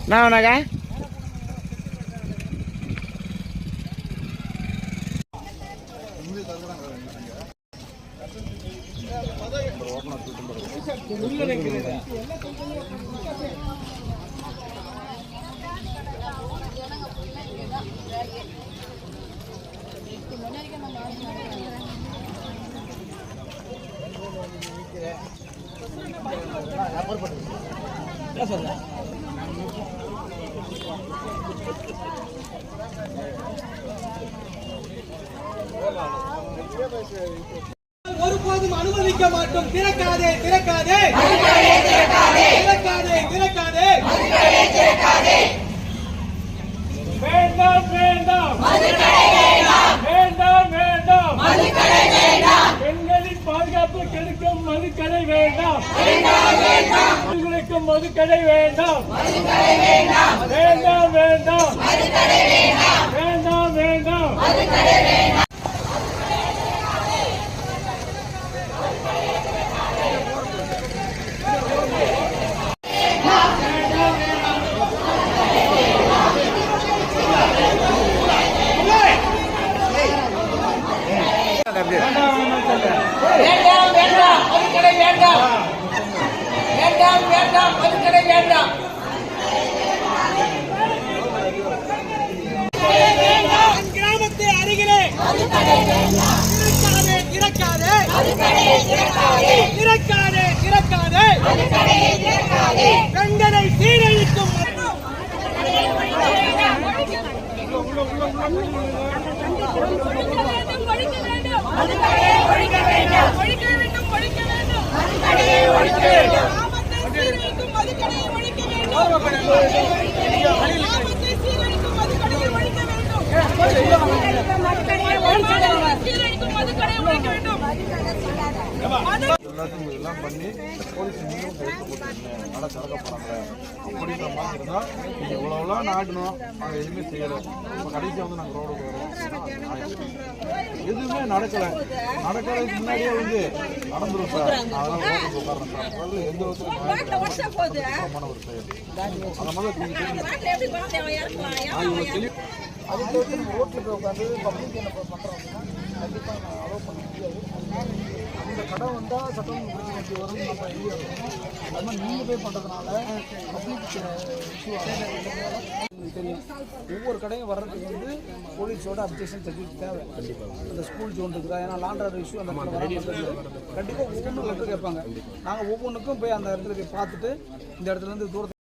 என்ன வேணாக்கா? ஒருபோதும் அனுமதிக்க மாட்டோம். திறக்காதே திறக்காதே திறக்காதே திறக்காதே வேண்டாம் வேண்டாம் வேண்டாம் வேண்டாம் பெண்களின் பாதுகாப்பு கெடுக்கும் மதுக்கடை வேண்டாம். பெண்களுக்கும் மதுக்கடை வேண்டாம். வேண்டாம் வேண்டாம் வேண்டாம் வேண்டாம். வேண்டாம் வேண்டாம் மதுக்கடை வேண்டாம். வேண்டாம் வேண்டாம் மதுக்கடை வேண்டாம். கிராமத்தை அருகிலே திறக்காதே திறக்காதே திறக்காதே திறக்காதே பெண்களை சீரழிக்கும் எல்லாம் பண்ணி போலீஸ் நீங்களும் கைது போட்டுருங்க, நல்லா திறக்க போறாங்க அப்படின்ற மாதிரி இருந்தா நீங்க இவ்வளவுலாம் நாடணும், நாங்கள் எதுவுமே செய்யலை. இப்போ கடைசியாக வந்து நாங்கள் ரோடுக்கு வரோம், எதுவுமே நடக்கிறதுக்கு முன்னாடியே வந்து நடந்துடும் சார். அதெல்லாம் ரோடுக்கு உட்காரணும் சார். அதாவது எந்த விதமான ஒரு செயல் அந்த மாதிரி அதுக்கு வந்து ரோட்டில் போய் உட்காந்து பப்ளிக் என்ன பண்ணுறோம் அப்படின்னா கண்டிப்பாக நான் அலோவ் பண்ண முடியாது. அந்த கடை வந்தால் சட்டம் வரும் நம்ம எழுதி வைக்கணும். அது மாதிரி நீங்கள் போய் பண்ணுறதுனால பப்ளிக் இஷ்யூ தெரியும். ஒவ்வொரு கடையும் வர்றதுக்கு வந்து போலீஸோட அப்ஜெக்ஷன் சர்டிஃபிகேட் தேவை. கண்டிப்பாக அந்த ஸ்கூல் ஜோன் இருக்குதா, ஏன்னா லாண்டர் இஷ்யூ அந்த கண்டிப்பாக ஒவ்வொன்றும் லெட்டர் கேட்பாங்க. நாங்கள் ஒவ்வொன்றுக்கும் போய் அந்த இடத்துல போய் பார்த்துட்டு இந்த இடத்துல இருந்து தூரத்தை